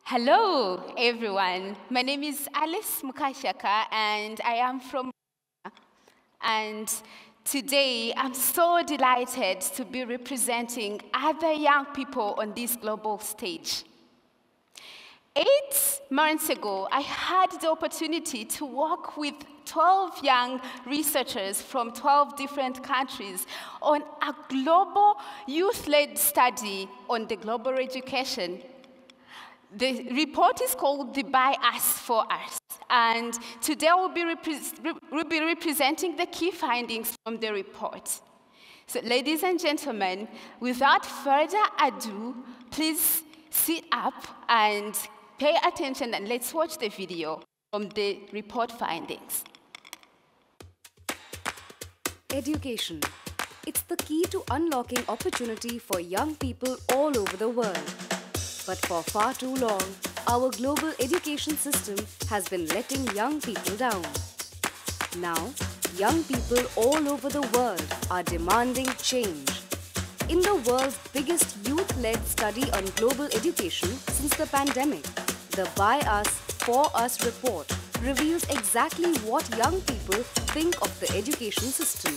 Hello, everyone. My name is Alice Mukashaka, and I am from. And today, I'm so delighted to be representing other young people on this global stage. 8 months ago, I had the opportunity to work with 12 young researchers from 12 different countries on a global youth-led study on the global education. The report is called the By Us for Us, and today we'll be representing the key findings from the report. So, ladies and gentlemen, without further ado, please sit up and pay attention and let's watch the video from the report findings. Education. It's the key to unlocking opportunity for young people all over the world. But for far too long, our global education system has been letting young people down. Now, young people all over the world are demanding change. In the world's biggest youth-led study on global education since the pandemic, the By Us, For Us report reveals exactly what young people think of the education system.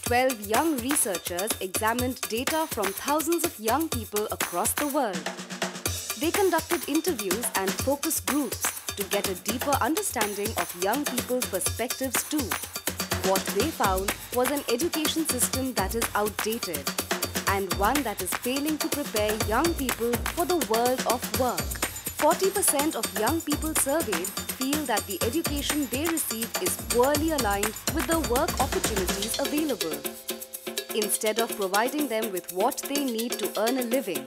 12 young researchers examined data from thousands of young people across the world. They conducted interviews and focus groups to get a deeper understanding of young people's perspectives too. What they found was an education system that is outdated and one that is failing to prepare young people for the world of work. 40% of young people surveyed feel that the education they receive is poorly aligned with the work opportunities available. Instead of providing them with what they need to earn a living,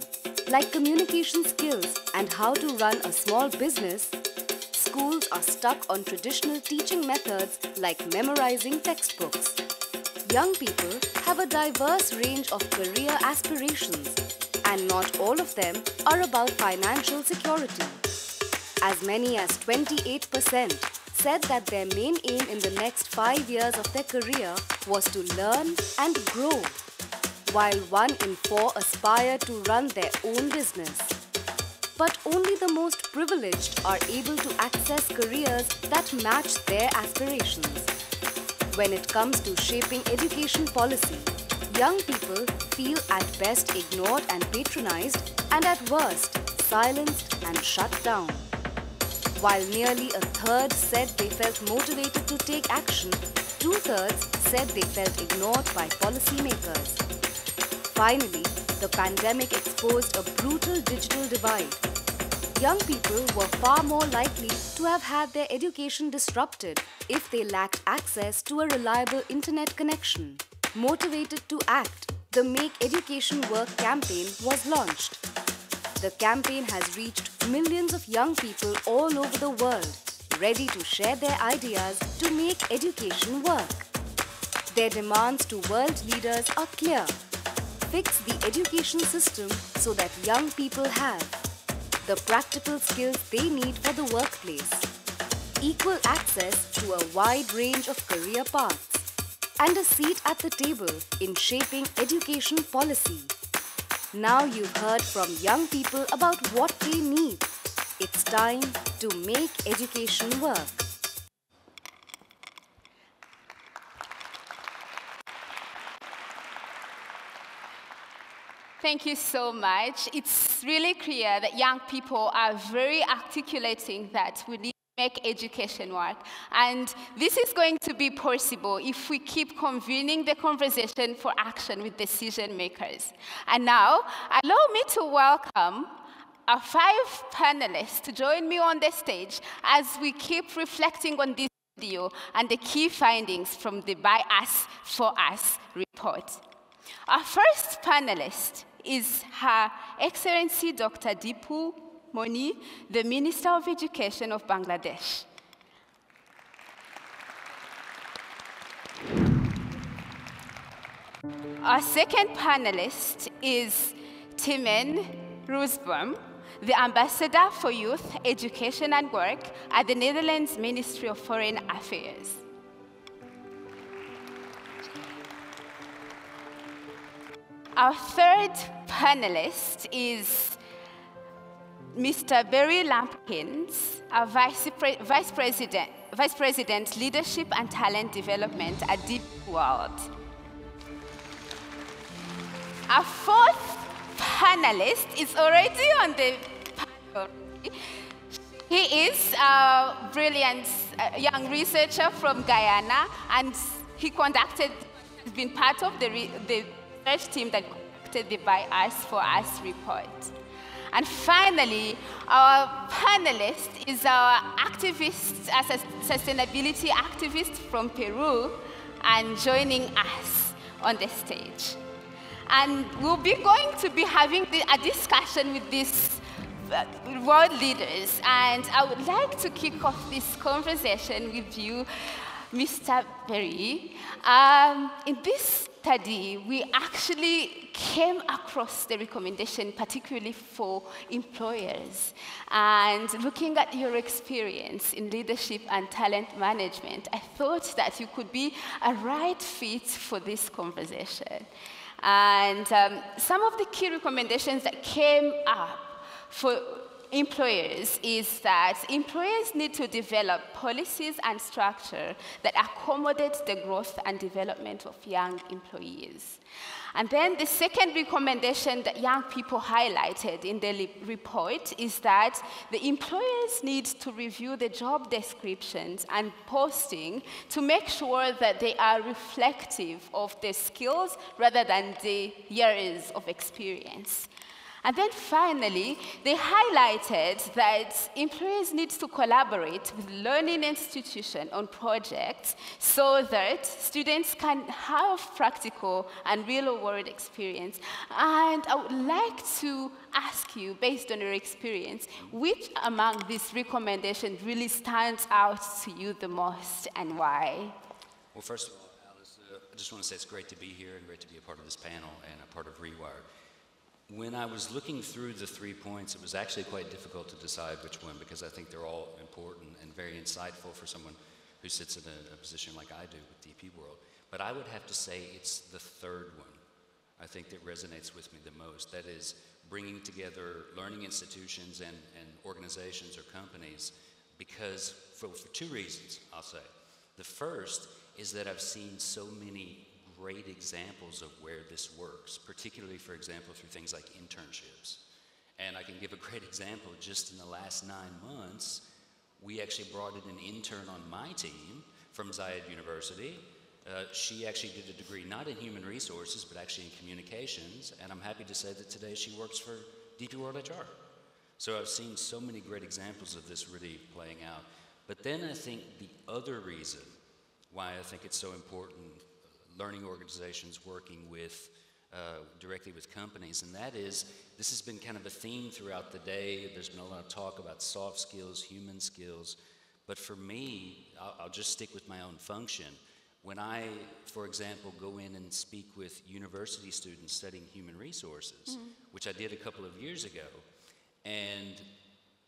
like communication skills and how to run a small business, schools are stuck on traditional teaching methods like memorizing textbooks. Young people have a diverse range of career aspirations, and not all of them are about financial security. As many as 28% said that their main aim in the next 5 years of their career was to learn and grow, while 1 in 4 aspire to run their own business. But only the most privileged are able to access careers that match their aspirations. When it comes to shaping education policy, young people feel at best ignored and patronized, and at worst, silenced and shut down. While nearly a third said they felt motivated to take action, 2/3 said they felt ignored by policymakers. Finally, the pandemic exposed a brutal digital divide. Young people were far more likely to have had their education disrupted if they lacked access to a reliable internet connection. Motivated to act, the Make Education Work campaign was launched. The campaign has reached millions of young people all over the world, ready to share their ideas to make education work. Their demands to world leaders are clear. Fix the education system so that young people have the practical skills they need for the workplace, equal access to a wide range of career paths, and a seat at the table in shaping education policy. Now you've heard from young people about what they need. It's time to make education work. Thank you so much. It's really clear that young people are very articulating that we need to make education work. And this is going to be possible if we keep convening the conversation for action with decision makers. And now, allow me to welcome our 5 panelists to join me on the stage as we keep reflecting on this video and the key findings from the By Us, For Us report. Our first panelist is Her Excellency Dr. Dipu Moni, the Minister of Education of Bangladesh. Our second panelist is Timen Roosboom, the Ambassador for Youth, Education and Work at the Netherlands Ministry of Foreign Affairs. Our third panelist is Mr. Barry Lampkins, our Vice President, Leadership and Talent Development at DP World. Our fourth panelist is already on the panel. He is a brilliant young researcher from Guyana, and he's been part of the research team that conducted the By Us for Us report. And finally, our panelist is our activist, as a sustainability activist from Peru, and joining us on the stage. And we'll be going to be having a discussion with these world leaders. And I would like to kick off this conversation with you, Mr. Barry. In this study, we actually came across the recommendation, particularly for employers. And looking at your experience in leadership and talent management, I thought that you could be a right fit for this conversation. And some of the key recommendations that came up for employers is that employers need to develop policies and structure that accommodate the growth and development of young employees. And then the second recommendation that young people highlighted in the report is that the employers need to review the job descriptions and posting to make sure that they are reflective of the skills rather than the years of experience. And then finally, they highlighted that employers need to collaborate with learning institutions on projects so that students can have practical and real-world experience. And I would like to ask you, based on your experience, which among these recommendations really stands out to you the most and why? Well, first of all, Alice, I just want to say it's great to be here and great to be a part of this panel and a part of Rewire. When I was looking through the 3 points, it was actually quite difficult to decide which one, because I think they're all important and very insightful for someone who sits in a position like I do with DP World. But I would have to say it's the third one, I think, that resonates with me the most. That is bringing together learning institutions and organizations or companies, because for two reasons, I'll say. The first is that I've seen so many great examples of where this works, particularly, for example, through things like internships. And I can give a great example. Just in the last 9 months, we actually brought in an intern on my team from Zayed University. She actually did a degree not in human resources, but actually in communications. And I'm happy to say that today she works for DP World HR. So I've seen so many great examples of this really playing out. But then I think the other reason why I think it's so important, learning organizations working with directly with companies, and that is, this has been kind of a theme throughout the day. There's been a lot of talk about soft skills, human skills, but for me, I'll just stick with my own function. When I, for example, go in and speak with university students studying human resources, which I did a couple of years ago, and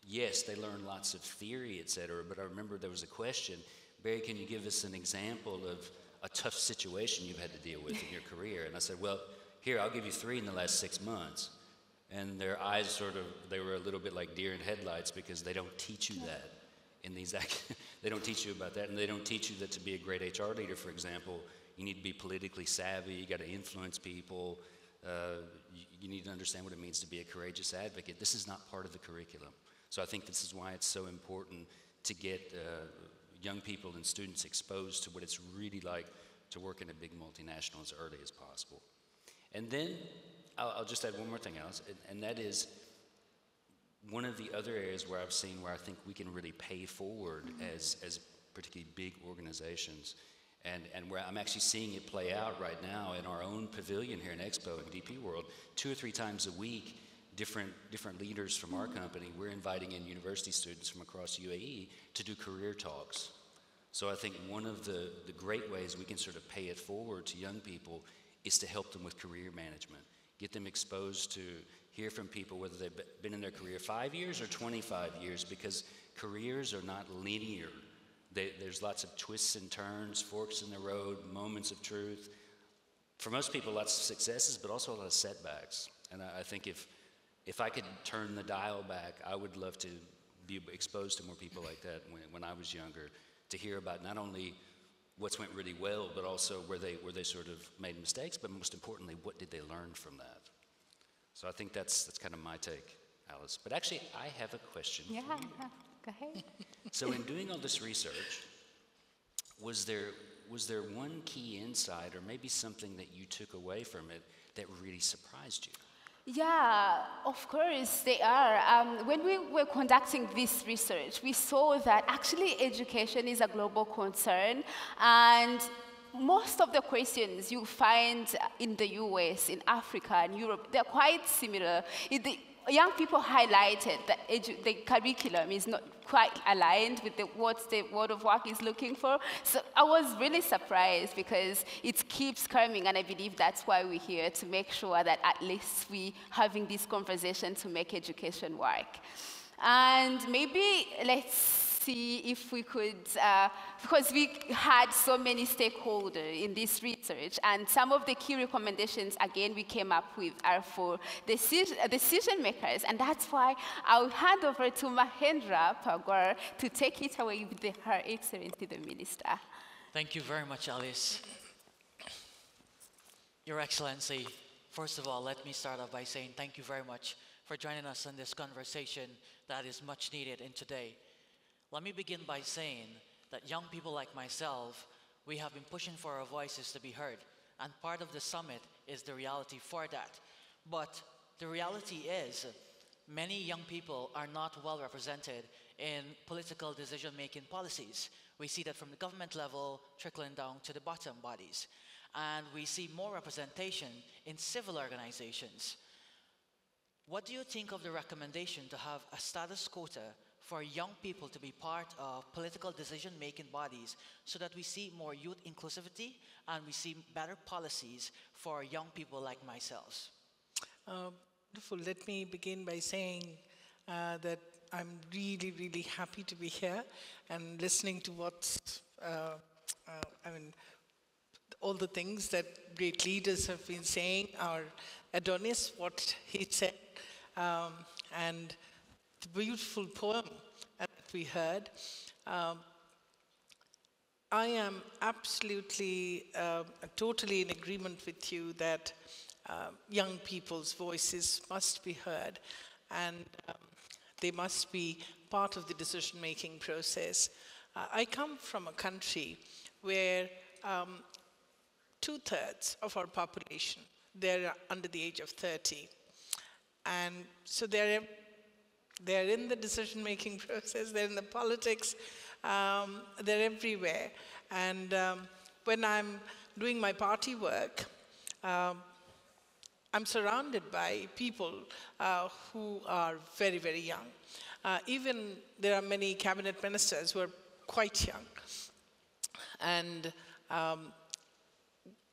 yes, they learn lots of theory, et cetera, but I remember there was a question, Barry, can you give us an example of a tough situation you've had to deal with in your career? And I said, well, here, I'll give you 3 in the last 6 months. And their eyes they were a little bit like deer in headlights, because they don't teach you that in these, they don't teach you about that, and they don't teach you that to be a great HR leader, for example, you need to be politically savvy, you got to influence people, you need to understand what it means to be a courageous advocate. This is not part of the curriculum. So I think this is why it's so important to get young people and students exposed to what it's really like to work in a big multinational as early as possible. And then I'll just add one more thing else, and that is one of the other areas where I've seen where I think we can really pay forward as particularly big organizations, and where I'm actually seeing it play out right now in our own pavilion here in Expo and DP World. 2 or 3 times a week, different leaders from our company, we're inviting in university students from across UAE to do career talks. So I think one of the great ways we can sort of pay it forward to young people is to help them with career management, get them exposed to hear from people whether they've been in their career 5 years or 25 years, because careers are not linear. There's lots of twists and turns, forks in the road, moments of truth. For most people, lots of successes, but also a lot of setbacks. And I think if if I could turn the dial back, I would love to be exposed to more people like that when I was younger, to hear about not only what's went really well, but also where they sort of made mistakes, but most importantly, what did they learn from that? So I think that's kind of my take, Alice. But actually, I have a question for you. Go ahead. So in doing all this research, was there one key insight or maybe something that you took away from it that really surprised you? Yeah, of course they are. When we were conducting this research, we saw that actually education is a global concern, and most of the questions you find in the US, in Africa, and Europe, they're quite similar. Young people highlighted that the curriculum is not quite aligned with what the World of Work is looking for. So I was really surprised because it keeps coming, and I believe that's why we're here, to make sure that at least we're having this conversation to make education work. And maybe let's see if we could, because we had so many stakeholders in this research, and some of the key recommendations, again, we came up with are for decision makers, and that's why I'll hand over to Mahendra Pagwar to take it away with Her Excellency the Minister. Thank you very much, Alice. Your Excellency, first of all, let me start off by saying thank you very much for joining us in this conversation that is much needed in today. Let me begin by saying that young people like myself, we have been pushing for our voices to be heard, and part of the summit is the reality for that. But the reality is, many young people are not well represented in political decision-making policies. We see that from the government level, trickling down to the bottom bodies. And we see more representation in civil organizations. What do you think of the recommendation to have a status quota for young people to be part of political decision-making bodies so that we see more youth inclusivity and we see better policies for young people like myself? Wonderful. Let me begin by saying that I'm really, really happy to be here and listening to all the things that great leaders have been saying. Our Adonis, what he said, and the beautiful poem that we heard. I am absolutely, totally in agreement with you that young people's voices must be heard, and they must be part of the decision-making process. I come from a country where 2/3 of our population, they're under the age of 30. And so they're in the decision-making process, they're in the politics, they're everywhere. And when I'm doing my party work, I'm surrounded by people who are very, very young. Even there are many cabinet ministers who are quite young. And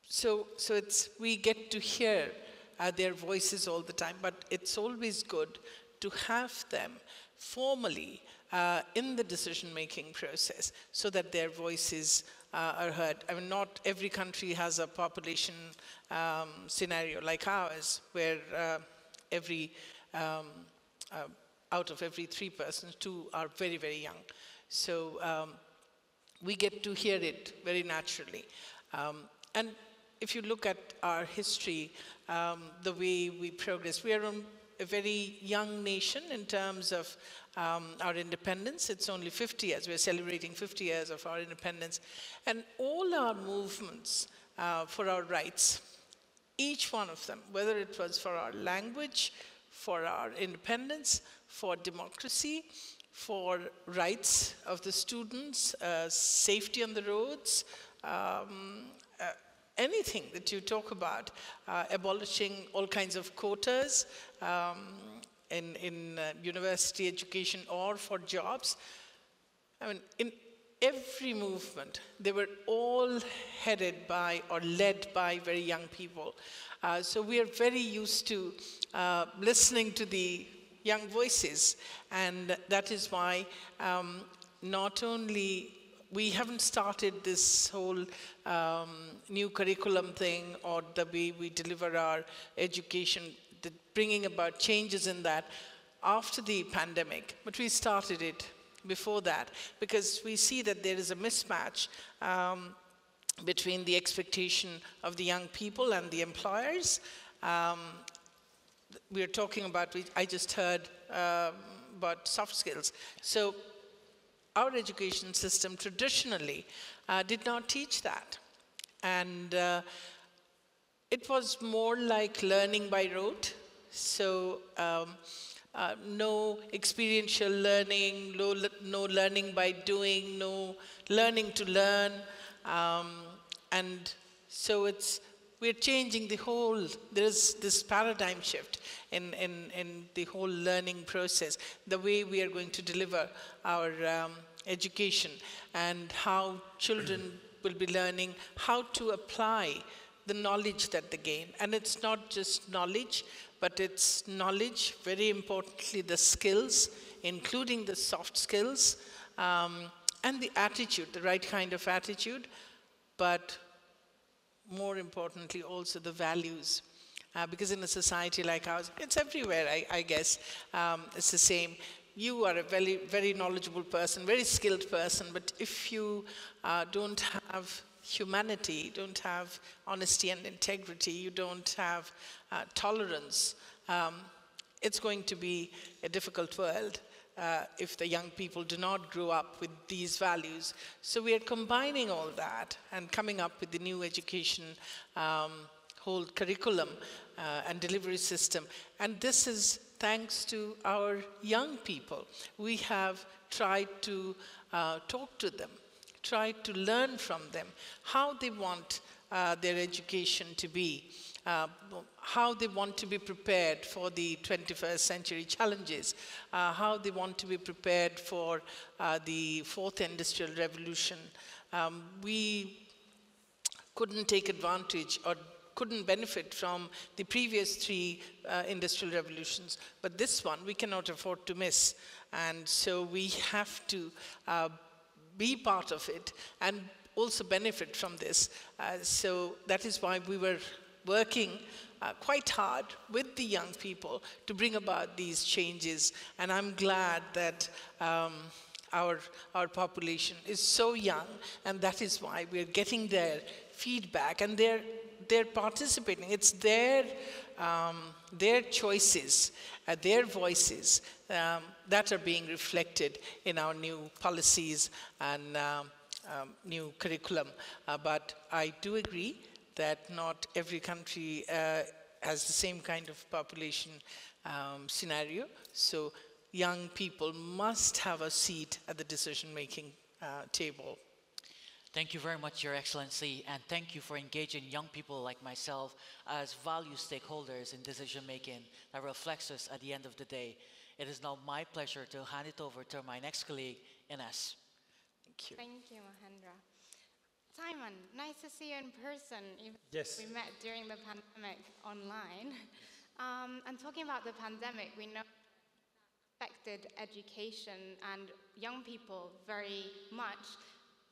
so we get to hear their voices all the time, but it's always good to have them formally in the decision-making process so that their voices are heard. I mean, not every country has a population scenario like ours, where out of every 3 persons, 2 are very, very young. So we get to hear it very naturally. And if you look at our history, the way we progress, we are a very young nation in terms of our independence. It's only 50 years. We're celebrating 50 years of our independence. And all our movements for our rights, each one of them, whether it was for our language, for our independence, for democracy, for rights of the students, safety on the roads, anything that you talk about, abolishing all kinds of quotas in university education or for jobs. I mean, in every movement, they were all headed by or led by very young people. So we are very used to listening to the young voices, and that is why not only we haven't started this whole new curriculum thing or the way we deliver our education bringing about changes in that after the pandemic, but we started it before that because we see that there is a mismatch between the expectation of the young people and the employers. We're talking about, I just heard about soft skills. So our education system traditionally did not teach that. And it was more like learning by rote. So no experiential learning, no learning by doing, no learning to learn. And so we're changing the whole, there's this paradigm shift in the whole learning process, the way we are going to deliver our education and how children will be learning how to apply the knowledge that they gain. And it's not just knowledge, but it's knowledge, very importantly, the skills, including the soft skills, and the attitude, the right kind of attitude, but more importantly, also the values. Because in a society like ours, it's everywhere, I guess, it's the same. You are a very, very knowledgeable person, very skilled person, but if you don't have humanity, don't have honesty and integrity, you don't have tolerance, it's going to be a difficult world if the young people do not grow up with these values. So we are combining all that and coming up with the new education whole curriculum and delivery system. And this is thanks to our young people. We have tried to talk to them, tried to learn from them how they want their education to be, how they want to be prepared for the 21st century challenges, how they want to be prepared for the fourth industrial revolution. We couldn't take advantage or couldn't benefit from the previous three industrial revolutions, but this one we cannot afford to miss. And so we have to be part of it and also benefit from this. So that is why we were working quite hard with the young people to bring about these changes. And I'm glad that our population is so young, and that is why we're getting their feedback and they're participating. It's their choices, their voices that are being reflected in our new policies and new curriculum. But I do agree that not every country has the same kind of population scenario. So young people must have a seat at the decision-making table. Thank you very much, Your Excellency, and thank you for engaging young people like myself as value stakeholders in decision-making that reflects us at the end of the day. It is now my pleasure to hand it over to my next colleague, Ines. Thank you. Thank you, Mahendra. Simon, nice to see you in person. Yes. We met during the pandemic online. And talking about the pandemic, we know it affected education and young people very much.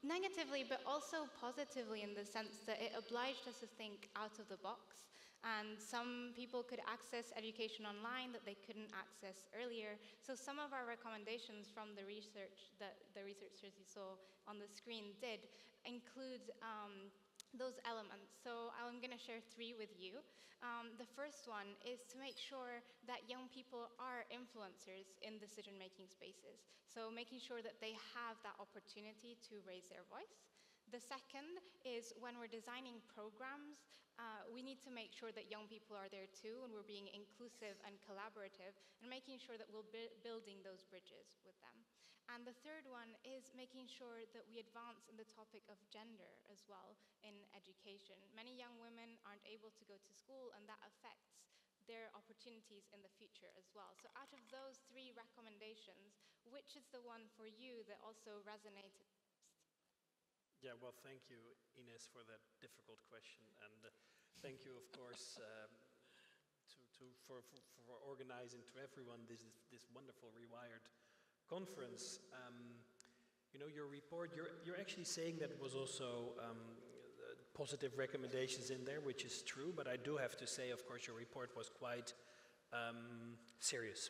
Negatively, but also positively in the sense that it obliged us to think out of the box. And some people could access education online that they couldn't access earlier. So some of our recommendations from the research that the researchers you saw on the screen did include those elements. So I'm going to share three with you. The first one is to make sure that young people are influencers in decision-making spaces. So making sure that they have that opportunity to raise their voice. The second is when we're designing programs, we need to make sure that young people are there too, and we're being inclusive and collaborative, and making sure that we're building those bridges with them. And the third one is making sure that we advance in the topic of gender as well in education. Many young women aren't able to go to school, and that affects their opportunities in the future as well. So out of those three recommendations, which is the one for you that also resonated? Yeah, well, thank you, Ines, for that difficult question. And thank you, of course, for organizing to everyone this wonderful Rewired conference. You know, your report, you're actually saying that was also positive recommendations in there, which is true, but I do have to say, of course, your report was quite serious.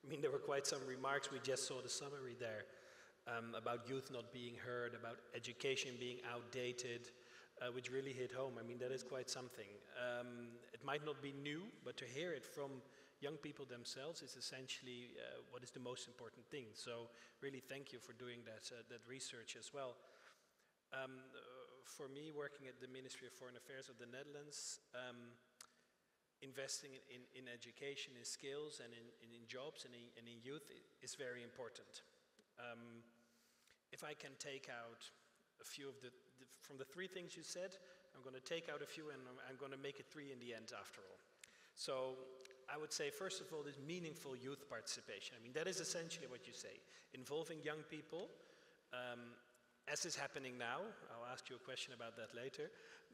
I mean, there were quite some remarks, we just saw the summary there, about youth not being heard, about education being outdated, which really hit home. I mean, that is quite something. It might not be new, but to hear it from young people themselves is essentially what is the most important thing. So really thank you for doing that research as well. For me, working at the Ministry of Foreign Affairs of the Netherlands, investing in education, in skills, and in jobs, and in youth is very important. If I can take out a few of from the three things you said, I'm going to take out a few and I'm going to make it three in the end after all. So I would say, first of all, this meaningful youth participation. I mean, that is essentially what you say. Involving young people, as is happening now. I'll ask you a question about that later.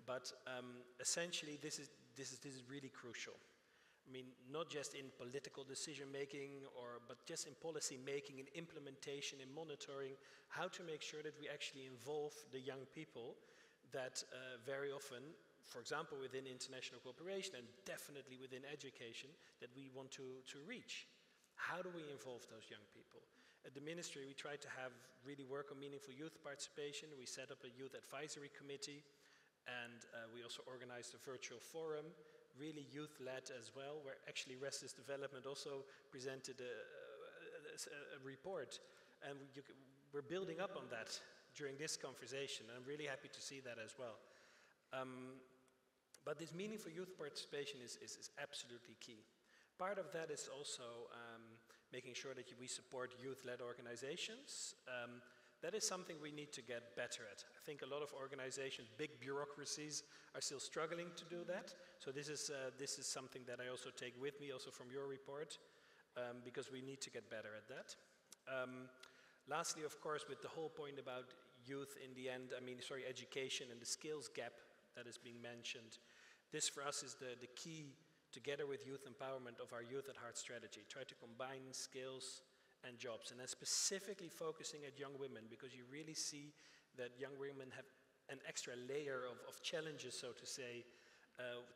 But essentially, this is really crucial. I mean, not just in political decision making, but just in policy making, in implementation, in monitoring, how to make sure that we actually involve the young people that very often, for example, within international cooperation and definitely within education, that we want to reach. How do we involve those young people? At the ministry, we try to really work on meaningful youth participation. We set up a youth advisory committee, and we also organized a virtual forum, really youth-led as well, where actually Restless Development also presented a report. And we're building up on that during this conversation. I'm really happy to see that as well. But this meaningful youth participation is absolutely key. Part of that is also making sure that we support youth-led organizations. That is something we need to get better at. I think a lot of organizations, big bureaucracies, are still struggling to do that. So this is something that I also take with me, also from your report, because we need to get better at that. Lastly, of course, with the whole point about youth in the end, education and the skills gap that is being mentioned, this for us is the key, together with youth empowerment, of our Youth at Heart strategy. Try to combine skills and jobs, and then specifically focusing at young women, because you really see that young women have an extra layer of challenges, so to say,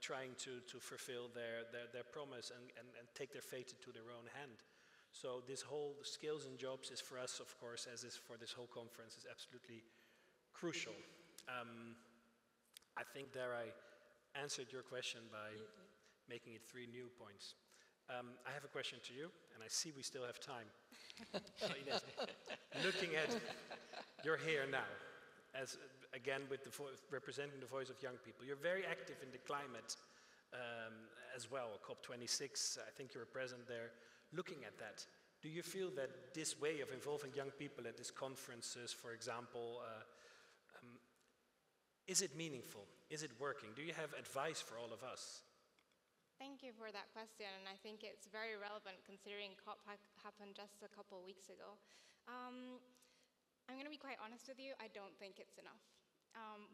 trying to fulfill their promise and take their fate into their own hand. So this whole skills and jobs is for us, of course, as is for this whole conference, is absolutely crucial. I think there I answered your question by making it 3 new points. I have a question to you, and I see we still have time. So Ines, looking at, you're here now, as again with representing the voice of young people. You're very active in the climate as well, COP26, I think you were present there. Looking at that, do you feel that this way of involving young people at these conferences, for example, is it meaningful? Is it working? Do you have advice for all of us? Thank you for that question, and I think it's very relevant considering COP happened just a couple weeks ago. I'm going to be quite honest with you, I don't think it's enough.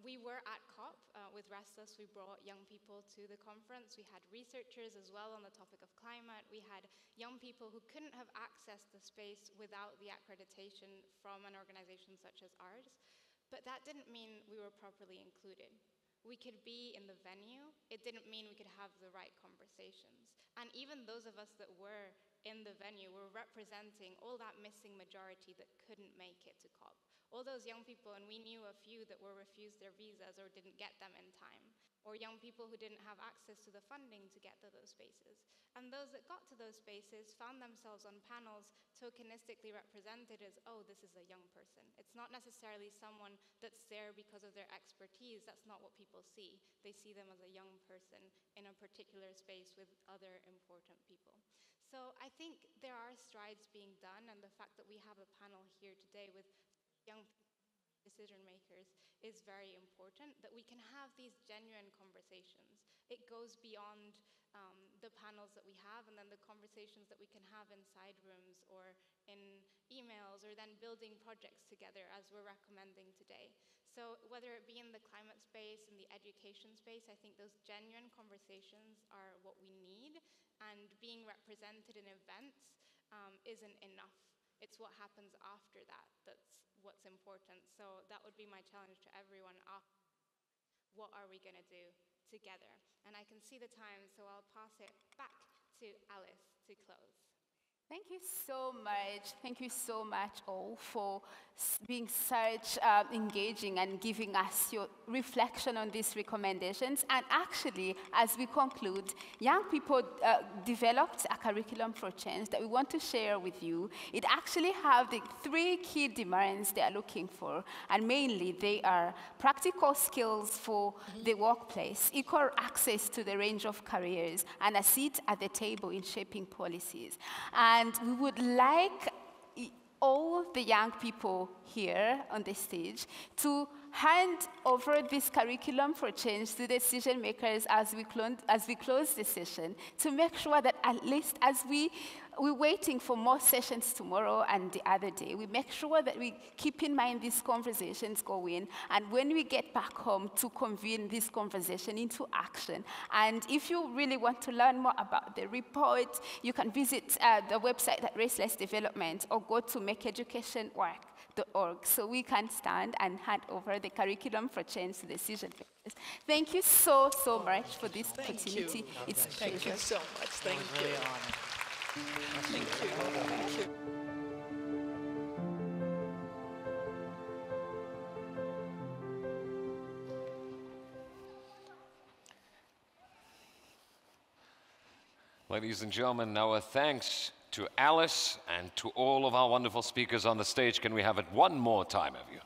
We were at COP with Restless. We brought young people to the conference. We had researchers as well on the topic of climate. We had young people who couldn't have accessed the space without the accreditation from an organization such as ours. But that didn't mean we were properly included. We could be in the venue. It didn't mean we could have the right conversations. And even those of us that were in the venue were representing all that missing majority that couldn't make it to COP. All those young people, and we knew a few that were refused their visas or didn't get them in time, or young people who didn't have access to the funding to get to those spaces. And those that got to those spaces found themselves on panels tokenistically represented as, oh, this is a young person. It's not necessarily someone that's there because of their expertise. That's not what people see. They see them as a young person in a particular space with other important people. So I think there are strides being done, and the fact that we have a panel here today with young decision makers is very important, that we can have these genuine conversations. It goes beyond the panels that we have, and then the conversations that we can have inside rooms or in emails, or then building projects together as we're recommending today. So whether it be in the climate space, in the education space, I think those genuine conversations are what we need, and being represented in events isn't enough. It's what happens after that that's what's important. So that would be my challenge to everyone. What are we going to do together? And I can see the time, so I'll pass it back to Alice to close. Thank you so much. Thank you so much all for being such engaging and giving us your reflection on these recommendations. And actually, as we conclude, young people developed a curriculum for change that we want to share with you. It actually have the 3 key demands they are looking for, and mainly they are practical skills for the workplace, equal access to the range of careers, and a seat at the table in shaping policies. And we would like all the young people here on the stage to hand over this curriculum for change to decision makers as we close the session, to make sure that at least as we're waiting for more sessions tomorrow and the other day, we make sure that we keep in mind these conversations going, and when we get back home, to convene this conversation into action. And if you really want to learn more about the report, you can visit the website at Raceless Development or go to makeeducationwork.org so we can stand and hand over the curriculum for change to decision makers. Thank you so much for this opportunity. It's a pleasure. Thank you so much. Thank you. Really honored. Thank you. Thank you. Ladies and gentlemen, our thanks to Alice and to all of our wonderful speakers on the stage. Can we have it one more time of you?